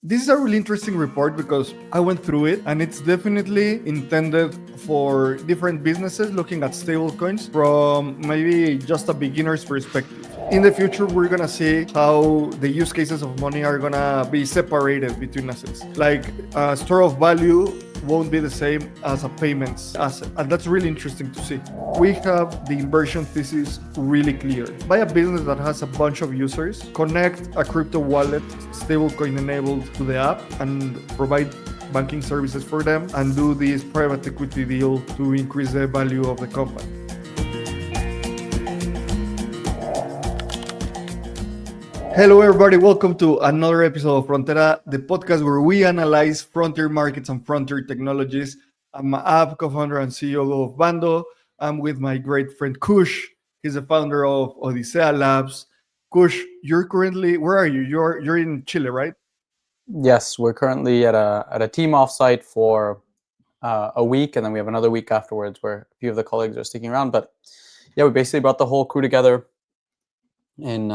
This is a really interesting report because I went through it and it's definitely intended for different businesses looking at stablecoins from maybe just a beginner's perspective. In the future, we're gonna see how the use cases of money are gonna be separated between assets. Like a store of value won't be the same as a payments asset. And that's really interesting to see. We have the inversion thesis really clear. Buy a business that has a bunch of users, connect a crypto wallet, stablecoin enabled to the app, and provide banking services for them, and do this private equity deal to increase the value of the company. Hello, everybody. Welcome to another episode of Frontera, the podcast where we analyze frontier markets and frontier technologies. I'm Ab, co-founder and CEO of Bando. I'm with my great friend Kush. He's the founder of Odyssea Labs. Kush, you're currently, where are you? You're in Chile, right? Yes, we're currently at a team offsite for a week, and then we have another week afterwards where a few of the colleagues are sticking around. But yeah, we basically brought the whole crew together in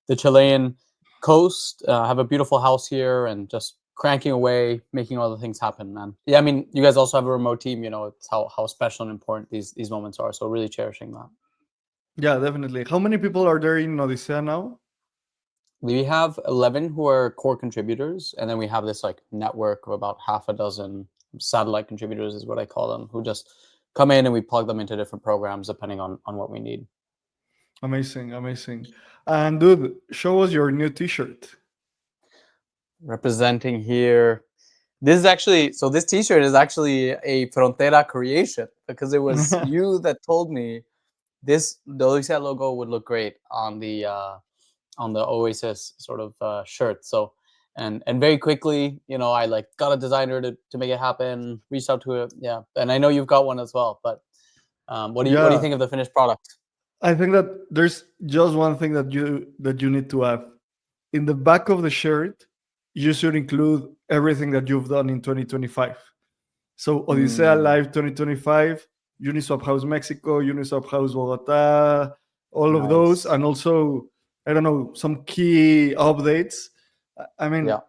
the Chilean coast. Have a beautiful house here, and just cranking away, making all the things happen, man. Yeah, I mean, you guys also have a remote team. You know, it's how special and important these moments are. So really cherishing that. Yeah, definitely. How many people are there in Odyssea now? We have 11 who are core contributors, and then we have this like network of about half a dozen satellite contributors is what I call them, who just come in and we plug them into different programs depending on what we need. Amazing, amazing. And dude, show us your new t-shirt. Representing here. This is actually, so this t-shirt is actually a Frontera creation because it was you that told me the Odyssey logo would look great on the Oasis sort of shirt. So and very quickly, you know, I like got a designer to make it happen, reached out to it. Yeah. And I know you've got one as well, but what do you think of the finished product? I think that there's just one thing that you need to add. In the back of the shirt, you should include everything that you've done in 2025. So Odyssea Live 2025, Uniswap House Mexico, Uniswap House Bogota, all of those, and also I don't know, some key updates. I mean, yeah,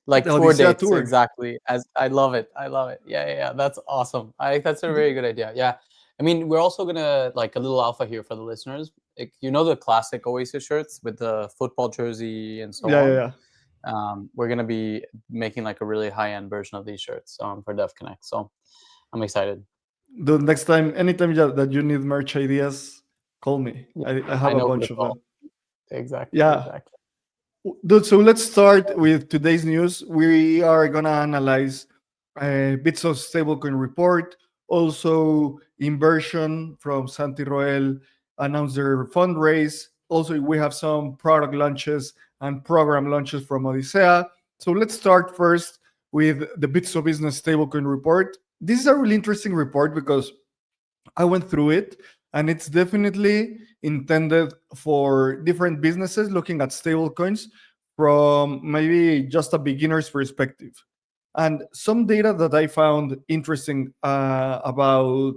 like tour dates tour. Exactly. As I love it. Yeah. That's awesome. I think that's a very good idea. Yeah. I mean, we're also gonna like a little alpha here for the listeners. Like, you know, the classic Oasis shirts with the football jersey and so on. Yeah. We're gonna be making like a really high-end version of these shirts for Dev Connect. So I'm excited. The next time, anytime that you need merch ideas, call me. Yeah, I have a bunch of them. Exactly. Yeah. Exactly. Dude, so let's start with today's news. We are gonna analyze Bitso's stablecoin report. Also, Inversion from Santi Roel announced their fundraise. Also, we have some product launches and program launches from Odyssea. So let's start first with the Bitso business stablecoin report. This is a really interesting report because I went through it and it's definitely intended for different businesses looking at stablecoins from maybe just a beginner's perspective. And some data that I found interesting about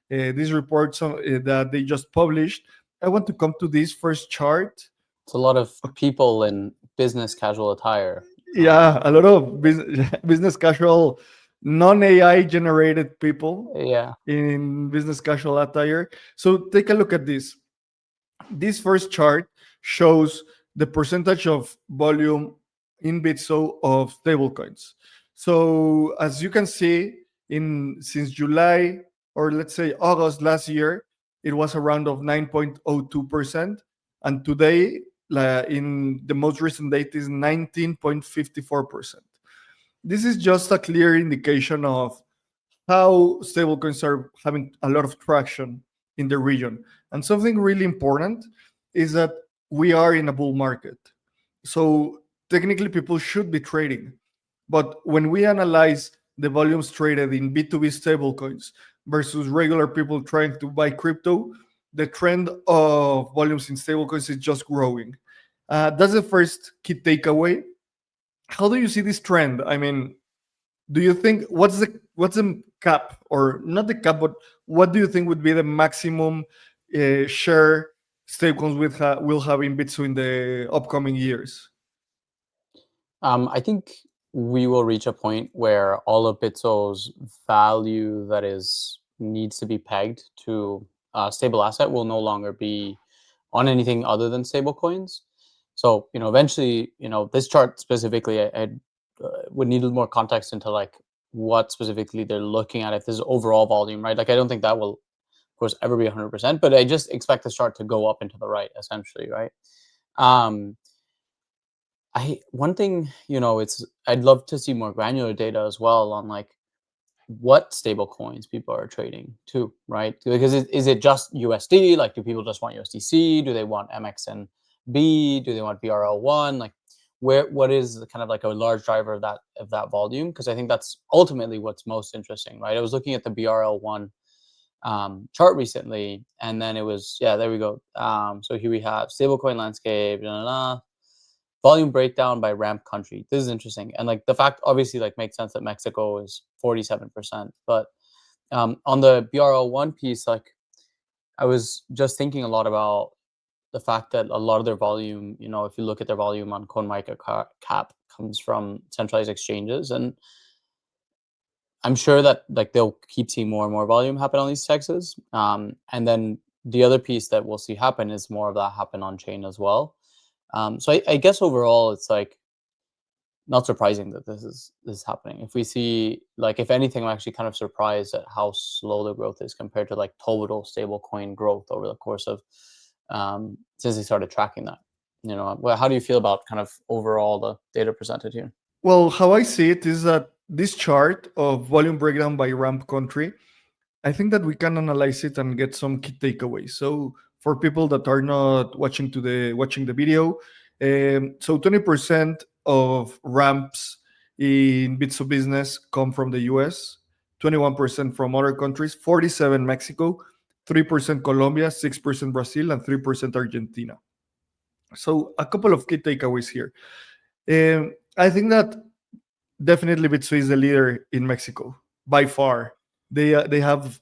these reports that they just published, I want to come to this first chart. It's a lot of people in business casual attire. Yeah, a lot of business casual, non-AI generated people in business casual attire. So take a look at this. This first chart shows the percentage of volume in Bitso of stablecoins. So as you can see, since July or let's say August last year, it was around of 9.02%, and today, in the most recent date, is 19.54%. This is just a clear indication of how stablecoins are having a lot of traction in the region. And something really important is that we are in a bull market. So technically, people should be trading. But when we analyze the volumes traded in B2B stablecoins versus regular people trying to buy crypto, the trend of volumes in stablecoins is just growing. That's the first key takeaway. How do you see this trend? I mean, do you think what's the cap, or not the cap, but what do you think would be the maximum share stablecoins will have in Bitso in the upcoming years? I think we will reach a point where all of Bitso's value that needs to be pegged to a stable asset will no longer be on anything other than stable coins. So, eventually, this chart specifically, I would need more context into like what specifically they're looking at if this is overall volume, right? Like, I don't think that will, of course, ever be 100%, but I just expect this chart to go up and to the right, essentially, right? One thing, I'd love to see more granular data as well on like what stable coins people are trading too, right? Because is it just USD? Like, do people just want USDC? Do they want MXNB? Do they want BRL1? Like, what is kind of like a large driver of that volume? Because I think that's ultimately what's most interesting, right? I was looking at the BRL1 chart recently, and then it was, yeah, there we go. So here we have stablecoin landscape, volume breakdown by ramp country. This is interesting, and like the fact obviously like makes sense that Mexico is 47%, but on the BRL1 piece, like I was just thinking a lot about the fact that a lot of their volume, if you look at their volume on CoinMarketCap, comes from centralized exchanges, and I'm sure that like they'll keep seeing more and more volume happen on these DEXs. And then the other piece that we'll see happen is more of that happen on chain as well. So I guess overall, it's like not surprising that this is happening. If we see, like, if anything, I'm actually kind of surprised at how slow the growth is compared to like total stablecoin growth over the course of since they started tracking that. Well, how do you feel about kind of overall the data presented here? Well, how I see it is that this chart of volume breakdown by ramp country, I think that we can analyze it and get some key takeaways. So for people that are not watching the video, so 20% of ramps in Bitso business come from the US, 21% from other countries, 47 Mexico, 3% Colombia, 6% Brazil, and 3% Argentina. So a couple of key takeaways here. I think that definitely Bitso is the leader in Mexico by far. They have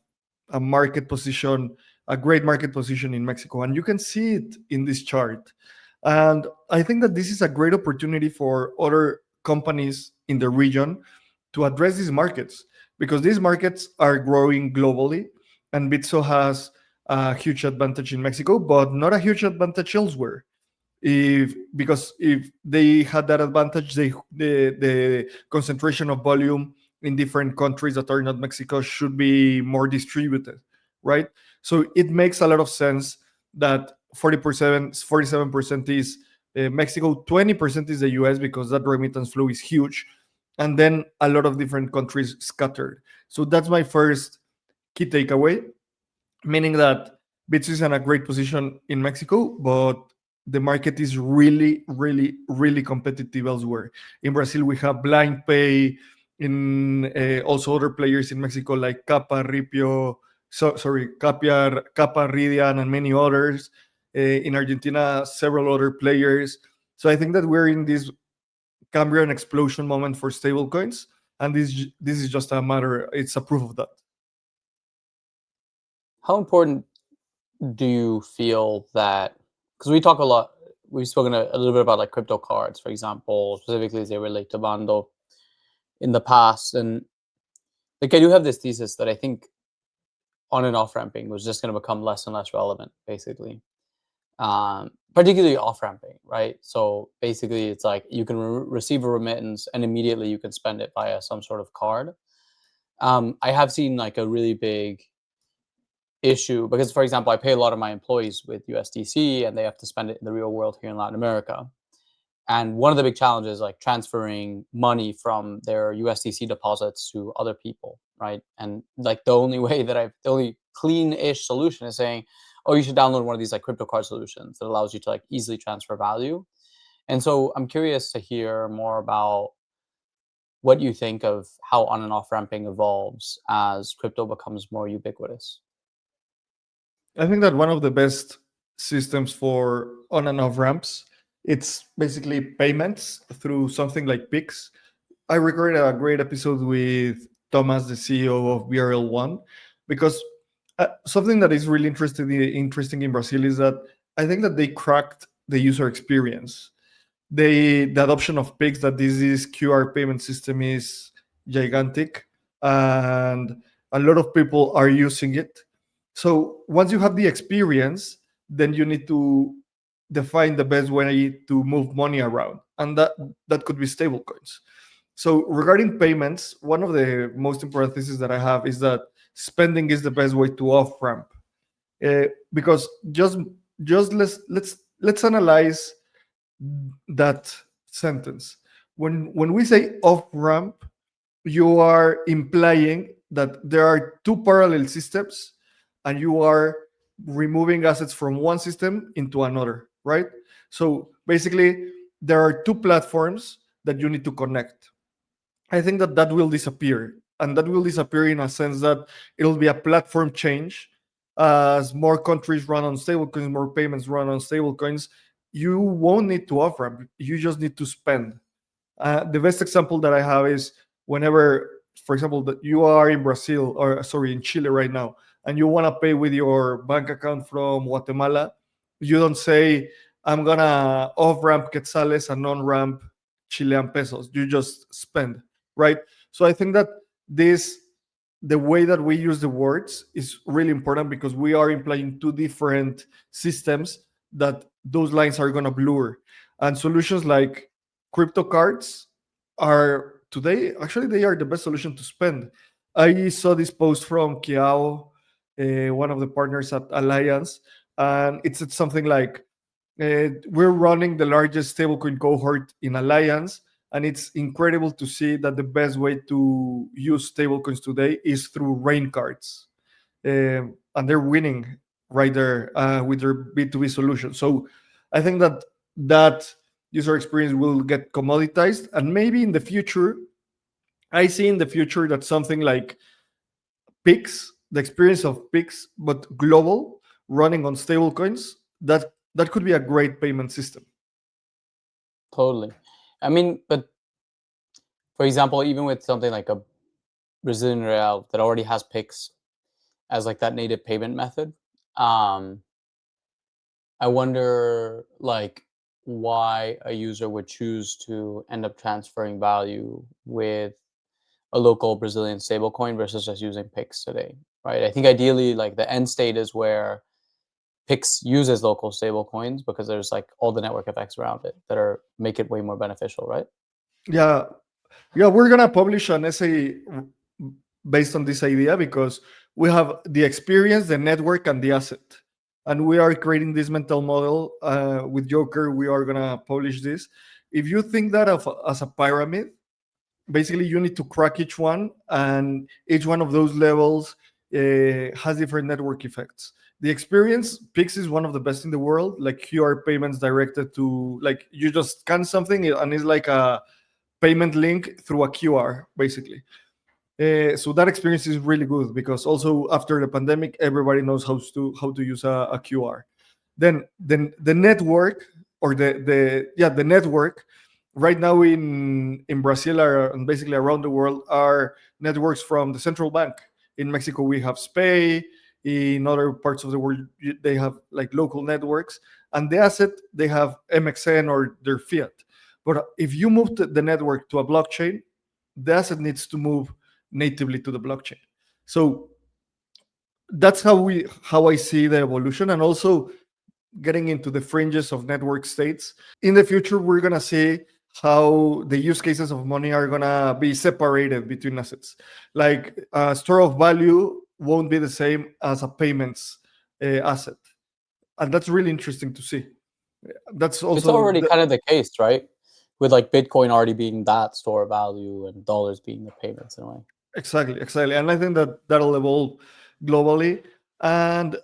a market position, a great market position in Mexico, and you can see it in this chart. And I think that this is a great opportunity for other companies in the region to address these markets, because these markets are growing globally, and Bitso has a huge advantage in Mexico, but not a huge advantage elsewhere. Because if they had that advantage, the concentration of volume in different countries that are not Mexico should be more distributed, right? So it makes a lot of sense that 47% is Mexico, 20% is the US, because that remittance flow is huge, and then a lot of different countries scattered. So that's my first key takeaway, meaning that Bitso is in a great position in Mexico, but the market is really, really, really competitive elsewhere. In Brazil, we have Blind Pay, in also other players in Mexico like Kappa, Ripio, Kappa, Ridian, and many others. In Argentina, several other players. So I think that we're in this Cambrian explosion moment for stablecoins, and this is just a matter. It's a proof of that. How important do you feel that, because we've spoken a little bit about like crypto cards, for example, specifically as they relate to Bando in the past. And like I do have this thesis that I think on and off ramping was just going to become less and less relevant, basically. Particularly off ramping, right? So basically it's like you can receive a remittance and immediately you can spend it via some sort of card. I have seen like a really big issue because, for example, I pay a lot of my employees with USDC and they have to spend it in the real world here in Latin America. And one of the big challenges is like transferring money from their USDC deposits to other people, right? And like the only clean-ish solution is saying, oh, you should download one of these like crypto card solutions that allows you to like easily transfer value. And so I'm curious to hear more about what you think of how on and off ramping evolves as crypto becomes more ubiquitous. I think that one of the best systems for on and off ramps, it's basically payments through something like Pix. I recorded a great episode with Thomas, the CEO of BRL1, because something that is really interesting in Brazil is that I think that they cracked the user experience. the adoption of Pix, that this is QR payment system, is gigantic, and a lot of people are using it. So once you have the experience, then you need to define the best way to move money around, and that could be stablecoins. So regarding payments, one of the most important theses that I have is that spending is the best way to off ramp, because just let's analyze that sentence. When we say off ramp, you are implying that there are two parallel systems, and you are removing assets from one system into another, right? So basically, there are two platforms that you need to connect. I think that will disappear, and that will disappear in a sense that it'll be a platform change. As more countries run on stablecoins, more payments run on stablecoins, you won't need to off ramp. You just need to spend. The best example that I have is whenever, for example, that you are in Brazil, or sorry, in Chile right now, and you want to pay with your bank account from Guatemala, you don't say, I'm gonna off ramp quetzales and on ramp Chilean pesos. You just spend, right? So I think that this the way that we use the words is really important, because we are implying two different systems that those lines are going to blur. And solutions like crypto cards are today, actually they are the best solution to spend. I saw this post from Kiao, one of the partners at Alliance, and it said something like, we're running the largest stablecoin cohort in Alliance, and it's incredible to see that the best way to use stablecoins today is through rain cards. And they're winning right there with their B2B solution. So I think that user experience will get commoditized, and maybe in the future, I see in the future that something like Pix, the experience of Pix, but global, running on stablecoins, that could be a great payment system. Totally. I mean, but for example, even with something like a Brazilian real that already has Pix as like that native payment method, I wonder like why a user would choose to end up transferring value with a local Brazilian stablecoin versus just using Pix today, right? I think ideally, like the end state is where Pix uses local stablecoins because there's like all the network effects around it that are make it way more beneficial, right? Yeah, yeah, we're gonna publish an essay based on this idea, because we have the experience, the network, and the asset, and we are creating this mental model with Joker. We are gonna publish this. If you think that as a pyramid, basically you need to crack each one, and each one of those levels has different network effects. The experience, Pix is one of the best in the world, like QR payments directed to, like, you just scan something and it's like a payment link through a QR, basically. So that experience is really good, because also after the pandemic, everybody knows how to use a QR. Then the network, or the network right now in Brazil and basically around the world, are networks from the central bank. In Mexico we have SPAY. In other parts of the world they have like local networks, and the asset, they have MXN or their fiat. But if you move the network to a blockchain, the asset needs to move natively to the blockchain. So that's how I see the evolution, and also getting into the fringes of network states. In the future, we're gonna see how the use cases of money are gonna be separated between assets. Like a store of value won't be the same as a payments asset, and that's really interesting to see. That's It's also already kind of the case, right? With like Bitcoin already being that store of value and dollars being the payments in a way. exactly, and I think that'll evolve globally. And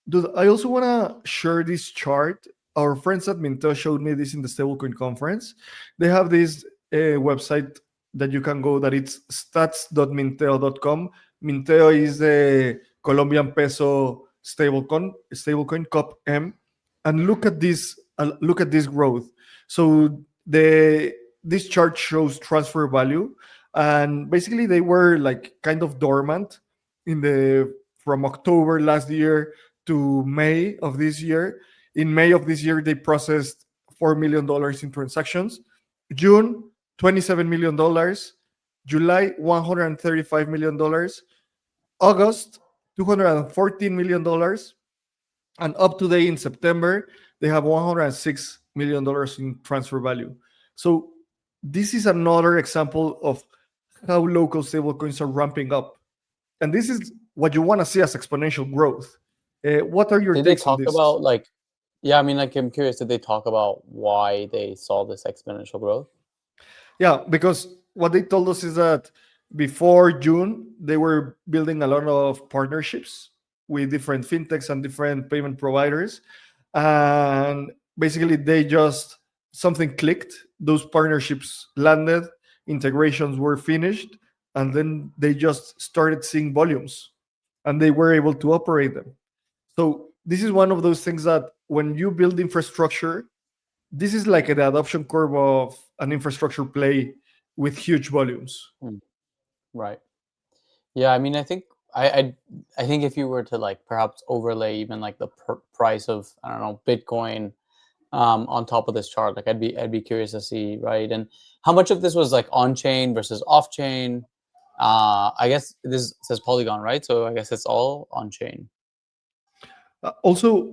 dude, I also want to share this chart. Our friends at Minteo showed me this in the stablecoin conference. They have this website that you can go, that it's stats.minteo.com. Minteo is the Colombian peso stablecoin COP M, and look at this growth. So this chart shows transfer value, and basically they were like kind of dormant in the from October last year to May of this year. In May of this year, they processed $4 million in transactions. June, $27 million. July, $135 million. August, $214 million. And up to date in September, they have $106 million in transfer value. So this is another example of how local stablecoins are ramping up. And this is what you want to see as exponential growth. What are your takes on this? Did they talk about yeah, I mean, I'm curious, did they talk about why they saw this exponential growth? Yeah, because what they told us is that before June, they were building a lot of partnerships with different fintechs and different payment providers. And basically, something clicked. Those partnerships landed, integrations were finished, and then they just started seeing volumes and they were able to operate them. So, this is one of those things that when you build infrastructure, this is like the adoption curve of an infrastructure play with huge volumes. Right. Yeah, I mean, I think I think if you were to perhaps overlay even the price of, I don't know, Bitcoin on top of this chart, I'd be curious to see, right? And how much of this was on chain versus off chain? I guess this says Polygon, right? So I guess it's all on chain. Also,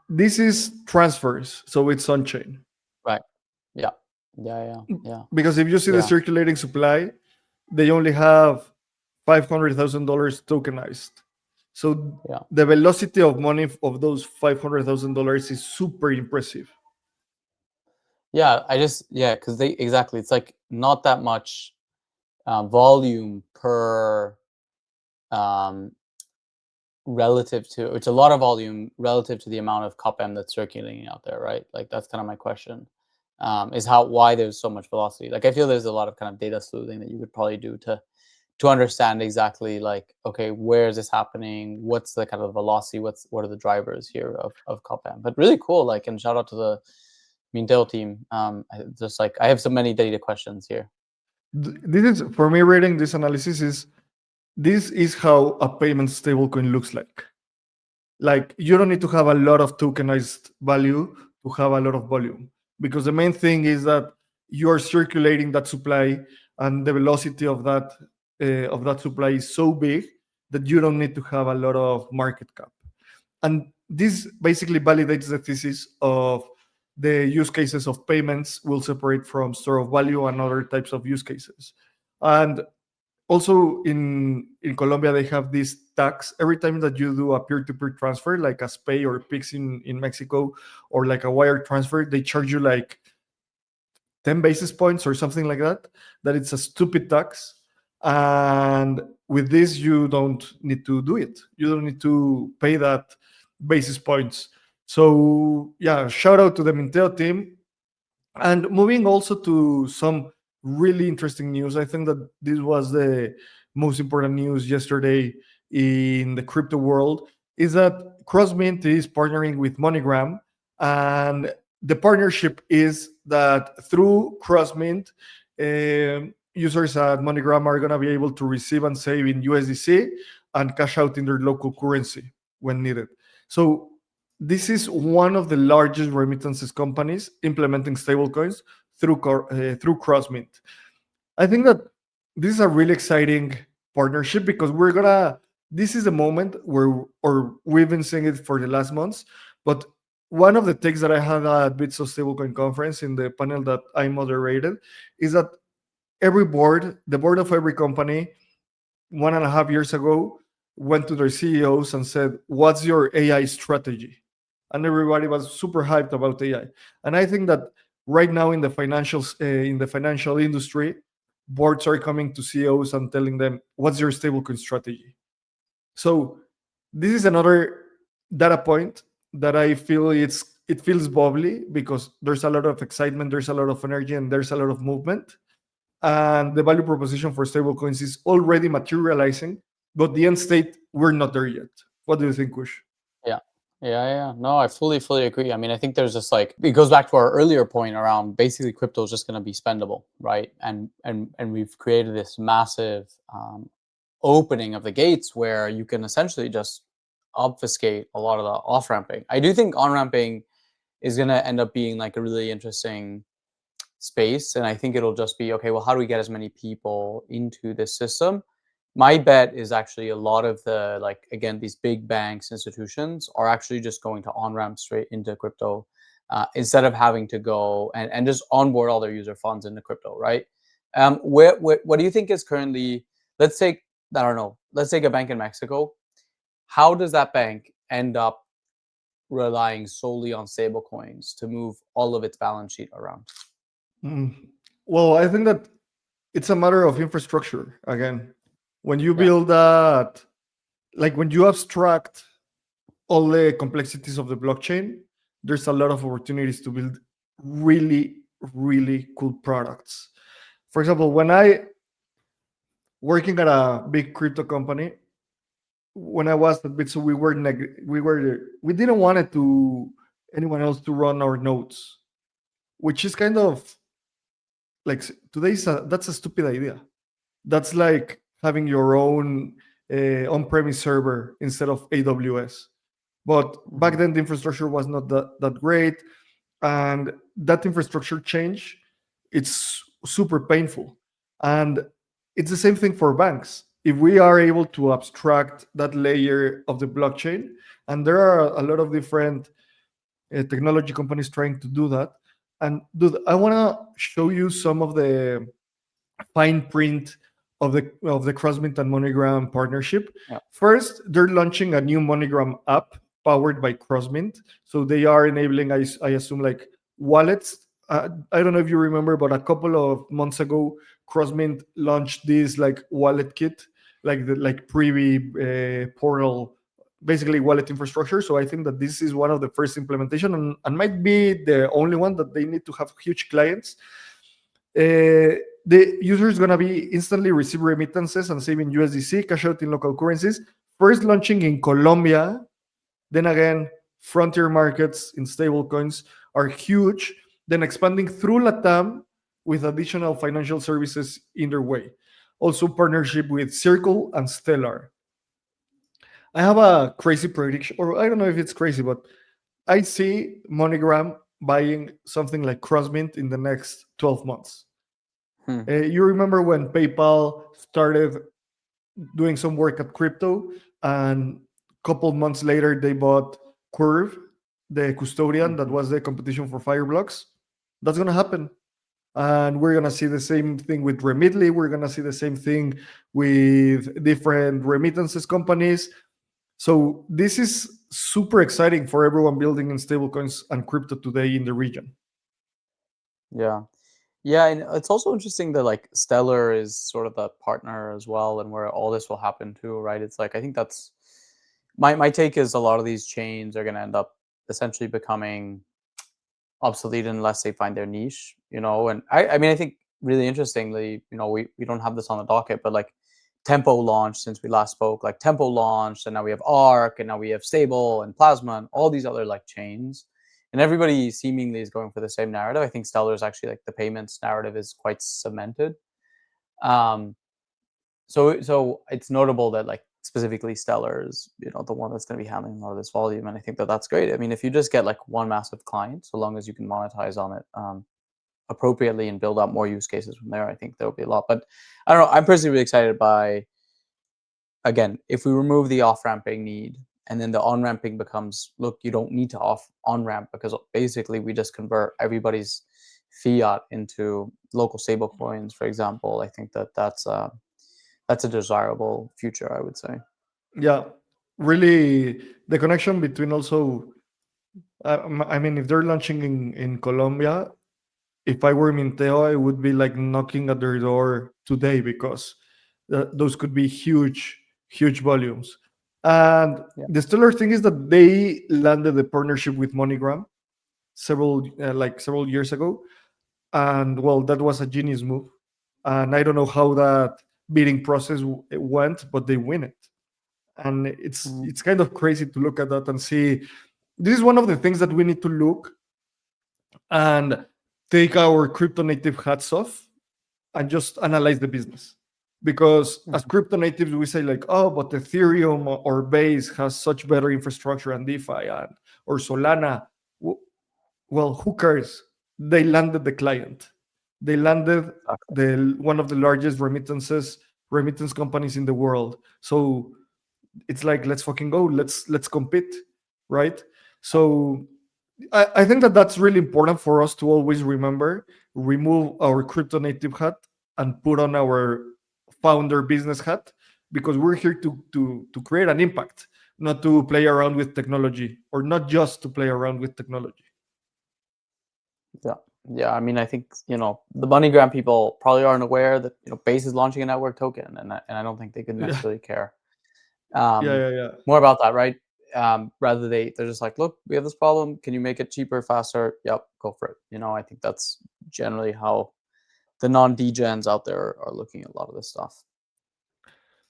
this is transfers, so it's on chain. Right. Yeah. Because if you see the circulating supply, they only have $500,000 tokenized. So the velocity of money of those $500,000 is super impressive. Yeah, because exactly, it's not that much volume per relative to, it's a lot of volume relative to the amount of COPM that's circulating out there, right? That's kind of my question, is why there's so much velocity. I feel there's a lot of kind of data sleuthing that you could probably do to understand exactly okay, where is this happening? What's the kind of velocity? What are the drivers here of COPM? But really cool, and shout out to the Minteo team. I have so many data questions here. This is, for me, reading this analysis this is how a payment stablecoin looks like. You don't need to have a lot of tokenized value to have a lot of volume, because the main thing is that you're circulating that supply, and the velocity of that supply is so big that you don't need to have a lot of market cap. And this basically validates the thesis of the use cases of payments will separate from store of value and other types of use cases. And also in Colombia, they have this tax every time that you do a peer-to-peer transfer, like a Spay or Pix in Mexico, or like a wire transfer. They charge you 10 basis points or something like that. That it's a stupid tax. And with this, you don't need to do it. You don't need to pay that basis points. So yeah, shout out to the Minteo team. And moving also to some really interesting news, I think that this was the most important news yesterday in the crypto world, is that CrossMint is partnering with MoneyGram. And the partnership is that through CrossMint, users at MoneyGram are going to be able to receive and save in USDC and cash out in their local currency when needed. So this is one of the largest remittances companies implementing stablecoins through CrossMint. I think that this is a really exciting partnership, because this is the moment where, or we've been seeing it for the last months, but one of the takes that I had at Bitso Stablecoin Conference in the panel that I moderated, is that the board of every company 1.5 years ago went to their CEOs and said, "What's your AI strategy?" And everybody was super hyped about AI. And I think that right now in the financial industry, boards are coming to CEOs and telling them, "What's your stablecoin strategy?" So this is another data point that I feel it feels bubbly, because there's a lot of excitement, there's a lot of energy, and there's a lot of movement. And the value proposition for stablecoins is already materializing, but the end state, we're not there yet. What do you think, Kush? Yeah. No, I fully agree. I mean, I think there's just it goes back to our earlier point around basically crypto is just going to be spendable, right? And we've created this massive opening of the gates where you can essentially just obfuscate a lot of the off-ramping. I do think on-ramping is going to end up being like a really interesting space. And I think it'll just be, okay, well, how do we get as many people into this system? My bet is actually a lot of the, like, again, these big banks, institutions are actually just going to on-ramp straight into crypto instead of having to go and just onboard all their user funds into crypto, right? What do you think is currently, let's take, I don't know, let's take a bank in Mexico. How does that bank end up relying solely on stable coins to move all of its balance sheet around? Well, I think that it's a matter of infrastructure. Again, when you Yeah. build that, like when you abstract all the complexities of the blockchain, there's a lot of opportunities to build really, really cool products. For example, when I working at a big crypto company, when I was at Bitso, we didn't want it to anyone else to run our nodes, which is kind of like that's a stupid idea. That's like having your own on-premise server instead of AWS. But back then, the infrastructure was not that great, and that infrastructure change, it's super painful. And it's the same thing for banks. If we are able to abstract that layer of the blockchain, and there are a lot of different technology companies trying to do that. And dude, I want to show you some of the fine print of the CrossMint and MoneyGram partnership. Yeah. First, they're launching a new MoneyGram app powered by CrossMint. So they are enabling, I assume, like wallets. I don't know if you remember, but a couple of months ago, CrossMint launched this like wallet kit, like the privy portal, basically wallet infrastructure. So I think that this is one of the first implementation, and might be the only one that they need to have huge clients. The user is going to be instantly receive remittances and save in USDC, cash out in local currencies. First launching in Colombia, then again, frontier markets in stable coins are huge, then expanding through LatAm with additional financial services in their way. Also partnership with Circle and Stellar. I have a crazy prediction, or I don't know if it's crazy, but I see MoneyGram buying something like CrossMint in the next 12 months. You remember when PayPal started doing some work at crypto, and a couple months later they bought Curve, the custodian that was the competition for Fireblocks? That's going to happen. And we're going to see the same thing with Remitly. We're going to see the same thing with different remittances companies. So this is super exciting for everyone building in stablecoins and crypto today in the region. Yeah. Yeah, and it's also interesting that like Stellar is sort of the partner as well, and where all this will happen too, right? It's like, I think that's my take is a lot of these chains are going to end up essentially becoming obsolete unless they find their niche, And I mean, I think really interestingly, we don't have this on the docket, but like Tempo launched since we last spoke. Like Tempo launched, and now we have Arc, and now we have Stable and Plasma, and all these other like chains. And everybody seemingly is going for the same narrative. I think Stellar is actually like the payments narrative is quite cemented. So it's notable that like specifically Stellar is the one that's going to be handling a lot of this volume, and I think that that's great. I mean, if you just get like one massive client, so long as you can monetize on it appropriately and build out more use cases from there, I think there'll be a lot. But I don't know. I'm personally really excited by, again, if we remove the off-ramping need, and then the on-ramping becomes, look, you don't need to on-ramp because basically we just convert everybody's fiat into local stable coins, for example. I think that's a desirable future, I would say. Yeah, really, the connection between also, I mean, if they're launching in Colombia, if I were Minteo, I would be like knocking at their door today, because those could be huge volumes. And the stellar thing is that they landed the partnership with MoneyGram several years ago, and well, that was a genius move. And I don't know how that bidding process went, but they win it. And it's kind of crazy to look at that and see. This is one of the things that we need to look and take our crypto native hats off and just analyze the business. Because as crypto natives, we say like, oh, but Ethereum or Base has such better infrastructure and DeFi, or Solana. well, who cares? They landed the client. They landed the one of the largest remittance companies in the world. So it's like, let's fucking go. Let's compete, right? So I think that that's really important for us to always remember. Remove our crypto native hat and put on our founder business hat, because we're here to create an impact, not to play around with technology, or not just to play around with technology. Yeah. I mean, I think the MoneyGram people probably aren't aware that Base is launching a network token, and I don't think they could necessarily care Yeah. more about that, right? Rather they're just like, look, we have this problem. Can you make it cheaper, faster? Yep, go for it. I think that's generally how the non-degens out there are looking at a lot of this stuff.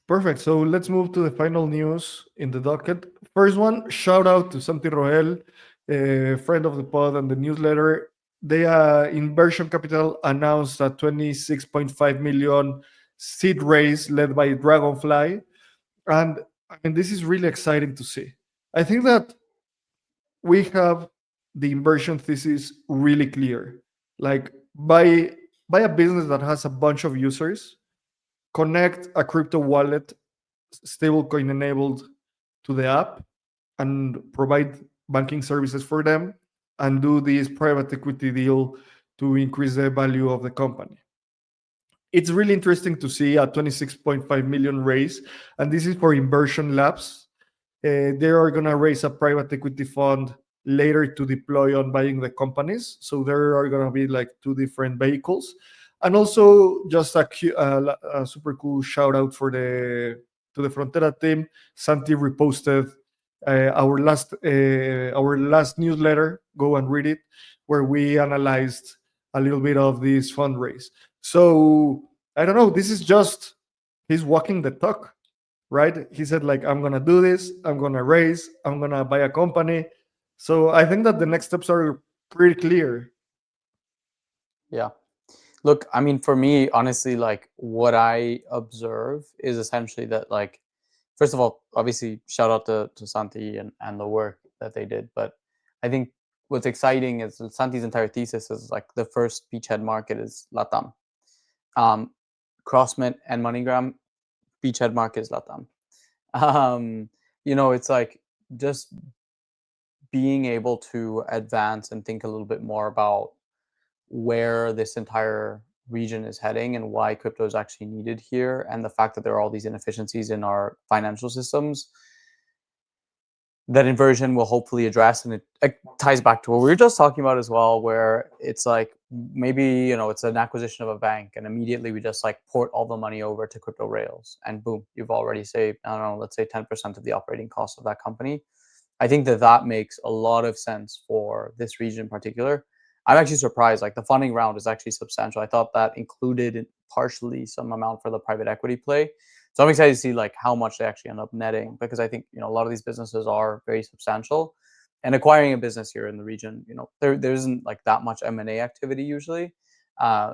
Perfect. So let's move to the final news in the docket. First one, shout out to Santi Roel, a friend of the pod and the newsletter. They Inversion Capital announced a 26.5 million seed raise led by Dragonfly. And I mean, this is really exciting to see. I think that we have the inversion thesis really clear. Like, buy a business that has a bunch of users, connect a crypto wallet stablecoin enabled to the app, and provide banking services for them, and do this private equity deal to increase the value of the company. It's really interesting to see a 26.5 million raise, and this is for Inversion Labs. They are going to raise a private equity fund later to deploy on buying the companies. So there are going to be like two different vehicles. And also just a super cool shout out to the Frontera team. Santi reposted our last newsletter. Go and read it, where we analyzed a little bit of this fundraise. So I don't know. This is just he's walking the talk, right? He said, like, I'm gonna do this, I'm gonna raise, I'm gonna buy a company. So I think that the next steps are pretty clear. Yeah. Look, I mean, for me, honestly, like what I observe is essentially that, like, first of all, obviously, shout out to Santi and the work that they did. But I think what's exciting is that Santi's entire thesis is like the first beachhead market is LatAm. CrossMint and MoneyGram, beachhead market is LatAm. It's like just being able to advance and think a little bit more about where this entire region is heading and why crypto is actually needed here, and the fact that there are all these inefficiencies in our financial systems that Inversion will hopefully address. And it ties back to what we were just talking about as well, where it's like maybe it's an acquisition of a bank, and immediately we just like port all the money over to crypto rails, and boom, you've already saved, I don't know, let's say 10% of the operating cost of that company. I think that makes a lot of sense for this region in particular. I'm actually surprised. Like, the funding round is actually substantial. I thought that included partially some amount for the private equity play. So I'm excited to see like how much they actually end up netting, because I think a lot of these businesses are very substantial, and acquiring a business here in the region, there isn't like that much M&A activity usually.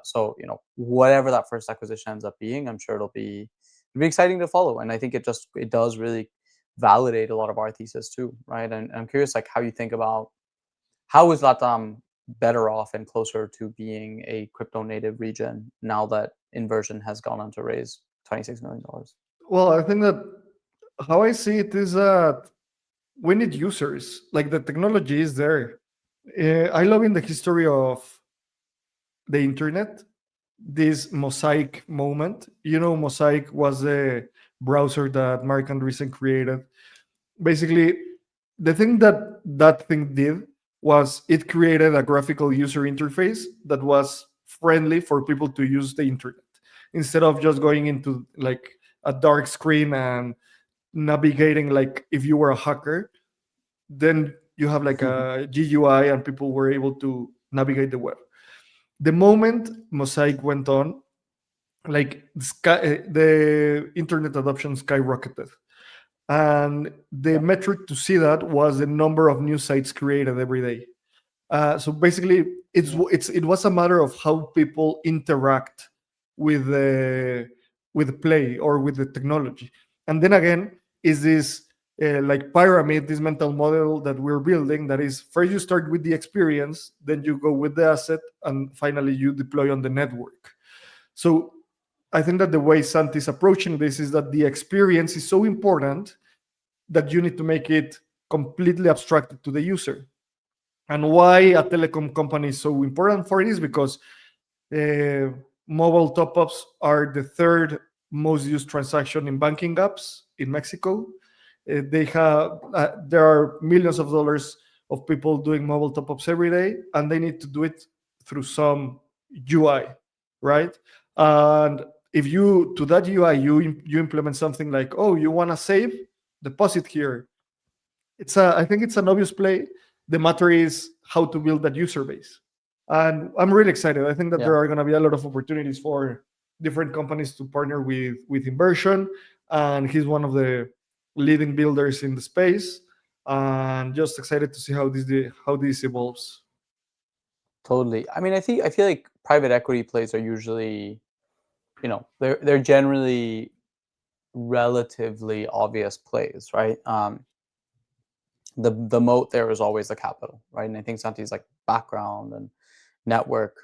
So whatever that first acquisition ends up being, I'm sure it'll be exciting to follow. And I think it does really validate a lot of our thesis too, right? And I'm curious, like, how you think about how is LatAm better off and closer to being a crypto native region now that Inversion has gone on to raise $26 million? Well, I think that how I see it is that we need users. Like, the technology is there. I love in the history of the internet this Mosaic moment. Mosaic was the browser that Mark Andreessen created. Basically, the thing that thing did was it created a graphical user interface that was friendly for people to use the internet, instead of just going into like a dark screen and navigating. Like, if you were a hacker, then you have like a GUI and people were able to navigate the web. The moment Mosaic went on, like, the internet adoption skyrocketed, and the metric to see that was the number of new sites created every day. So basically, it was a matter of how people interact with the play or with the technology. And then again, is this like pyramid, this mental model that we're building, that is first you start with the experience, then you go with the asset, and finally you deploy on the network. So I think that the way Santi is approaching this is that the experience is so important that you need to make it completely abstracted to the user. And why a telecom company is so important for it is because uh, mobile top-ups are the third most used transaction in banking apps in Mexico. There are millions of dollars of people doing mobile top-ups every day, and they need to do it through some UI, right? And if you to that UI you implement something like, oh, you want to save, deposit here. I think it's an obvious play. The matter is how to build that user base. And I'm really excited. I think that there are going to be a lot of opportunities for different companies to partner with Inversion, and he's one of the leading builders in the space. And just excited to see how this evolves. Totally. I mean, I feel like private equity plays are usually, they're generally relatively obvious plays, right? The moat there is always the capital, right? And I think Santi's like background and network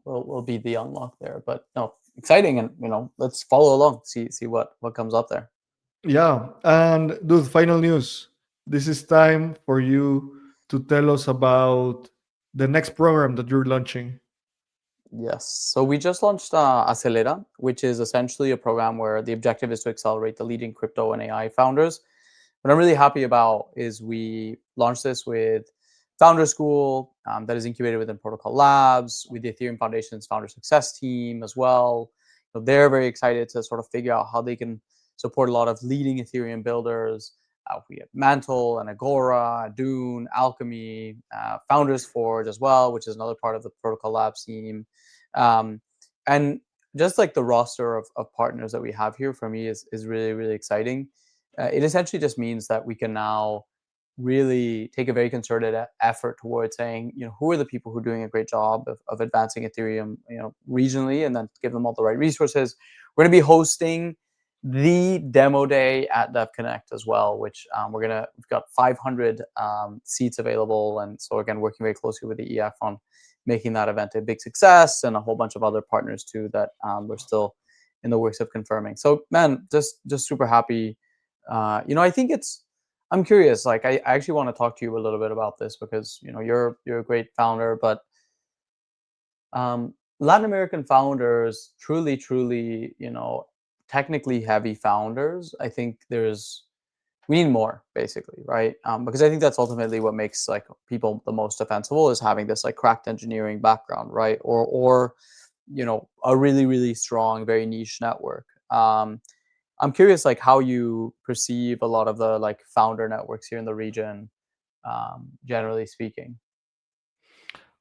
will be the unlock there. But no, exciting, and let's follow along, see what comes up there. Yeah, and dude, final news. This is time for you to tell us about the next program that you're launching. Yes. So we just launched Acelera, which is essentially a program where the objective is to accelerate the leading crypto and AI founders. What I'm really happy about is we launched this with Founder School that is incubated within Protocol Labs, with the Ethereum Foundation's founder success team as well. They're very excited to sort of figure out how they can support a lot of leading Ethereum builders. We have Mantle and Agora, Dune, Alchemy, Founders Forge as well, which is another part of the Protocol Labs team. And just like the roster of partners that we have here for me is really, really exciting. It essentially just means that we can now really take a very concerted effort towards saying, who are the people who are doing a great job of advancing Ethereum, regionally, and then give them all the right resources. We're going to be hosting the demo day at DevConnect as well, which we've got 500 seats available, and so again, working very closely with the EF on making that event a big success, and a whole bunch of other partners too that we're still in the works of confirming. So man, just super happy. I think I'm curious, like I actually want to talk to you a little bit about this because you're a great founder, but Latin American founders, truly, technically heavy founders, I think we need more, basically, right? Because I think that's ultimately what makes like people the most defensible, is having this like cracked engineering background, right? Or a really, really strong, very niche network. I'm curious, like how you perceive a lot of the like founder networks here in the region, generally speaking.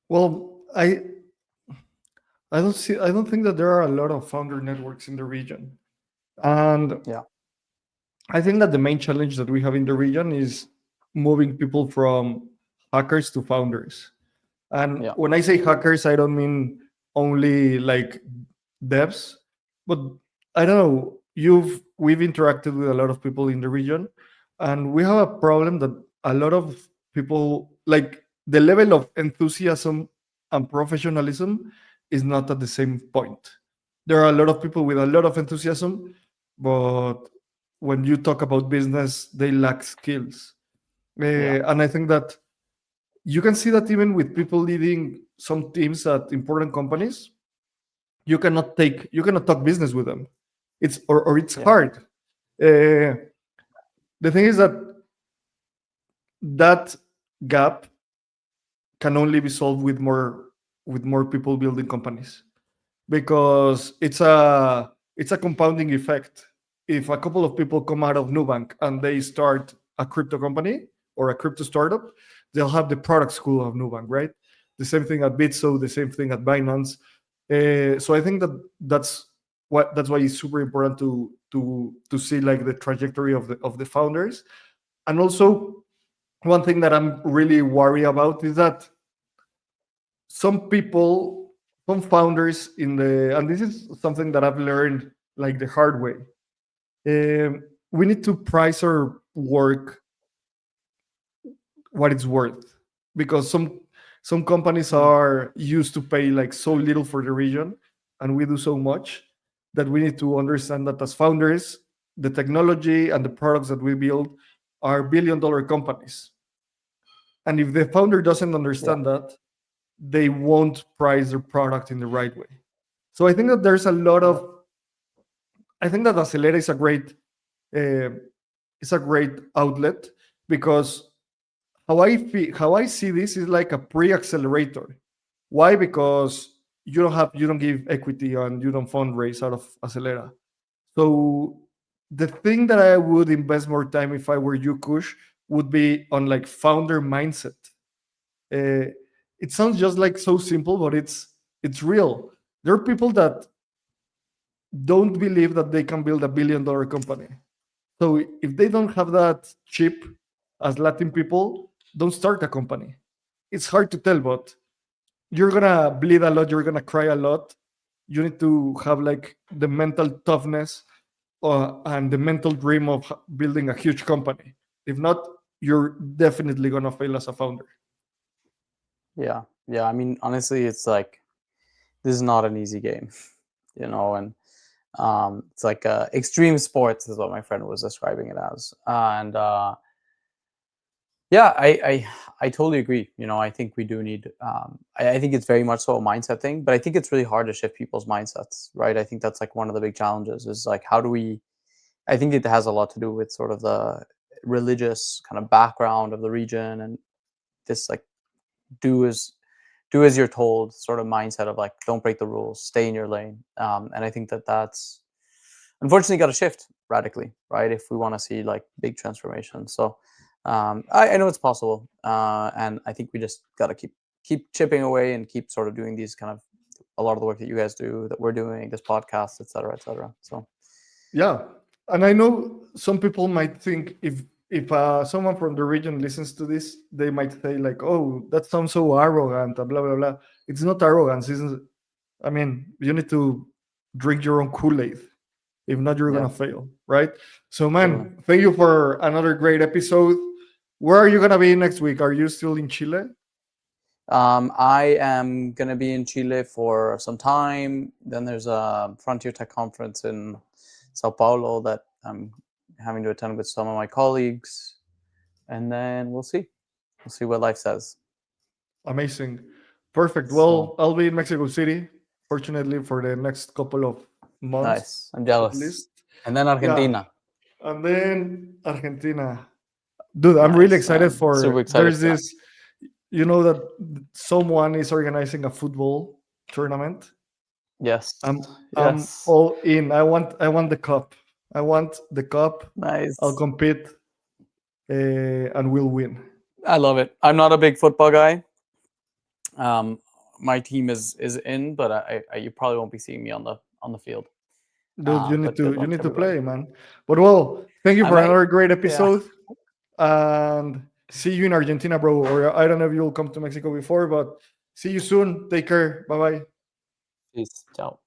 Well, I don't think that there are a lot of founder networks in the region. And Yeah. I think that the main challenge that we have in the region is moving people from hackers to founders. And Yeah. when I say hackers, I don't mean only like devs, but I don't know. We've interacted with a lot of people in the region, and we have a problem that a lot of people, like, the level of enthusiasm and professionalism is not at the same point. There are a lot of people with a lot of enthusiasm, but when you talk about business, they lack skills. And I think that you can see that even with people leading some teams at important companies, you cannot talk business with them. It's hard. The thing is that that gap can only be solved with more people building companies, because it's a compounding effect. If a couple of people come out of Nubank and they start a crypto company or a crypto startup, they'll have the product school of Nubank, right? The same thing at Bitso, the same thing at Binance. So I think that's why it's super important to see like the trajectory of the founders. And also, one thing that I'm really worried about is that some people, some founders and this is something that I've learned like the hard way. we need to price our work what it's worth, because some companies are used to pay like so little for the region, and we do so much, that we need to understand that as founders, the technology and the products that we build are $1 billion companies. And if the founder doesn't understand that, they won't price their product in the right way. So I think that there's a lot of, I think that Acelera is a great, outlet, because how I see this is like a pre-accelerator. Why? Because you don't give equity and you don't fundraise out of Acelera. So the thing that I would invest more time if I were you, Kush, would be on like founder mindset. It sounds just like so simple, but it's real. There are people that don't believe that they can build $1 billion company. So if they don't have that chip as Latin people, don't start a company. It's hard to tell, but you're gonna bleed a lot, you're gonna cry a lot. You need to have like the mental toughness and the mental dream of building a huge company. If not, you're definitely gonna fail as a founder. Yeah. I mean, honestly, it's like, this is not an easy game, and it's like extreme sports is what my friend was describing it as. And yeah, I totally agree. I think we do need, I think it's very much so a mindset thing, but I think it's really hard to shift people's mindsets, right? I think that's like one of the big challenges, is like, how do we, I think it has a lot to do with sort of the religious kind of background of the region, and this like do as you're told sort of mindset of like, don't break the rules, stay in your lane. And I think that's unfortunately got to shift radically, right, if we want to see like big transformations. So I know it's possible, and I think we just got to keep chipping away and keep sort of doing these kind of a lot of the work that you guys do, that we're doing, this podcast, et cetera, et cetera. So yeah, and I know some people might think, if someone from the region listens to this, they might say like, "Oh, that sounds so arrogant," and blah blah blah. It's not arrogance. I mean, you need to drink your own Kool-Aid. If not, you're yeah, gonna fail, right? So, totally. man, thank you for another great episode. Where are you gonna be next week? Are you still in Chile? I am going to be in Chile for some time. Then there's a Frontier Tech conference in Sao Paulo that I'm having to attend with some of my colleagues. And then we'll see. We'll see what life says. Amazing, perfect. So Well, I'll be in Mexico City, fortunately, for the next couple of months nice. I'm at jealous. least. And then Yeah, Argentina. and then Argentina. Dude, I'm really Nice, excited man. Super for. excited There's for that. this. You know that someone is organizing a football tournament. Yes. I'm Yes. all in. I want the cup. I want the cup. I'll Nice. compete, and we'll win. I love it. I'm not a big football guy. My team is in, but you probably won't be seeing me on the field. Dude, But good you luck to need to everybody. play, man. But well, thank you I for might. another great Yeah. episode, and see you in Argentina, bro. Or I don't know if you'll come to Mexico before, but see you soon. Take care. Bye bye. Peace. Ciao.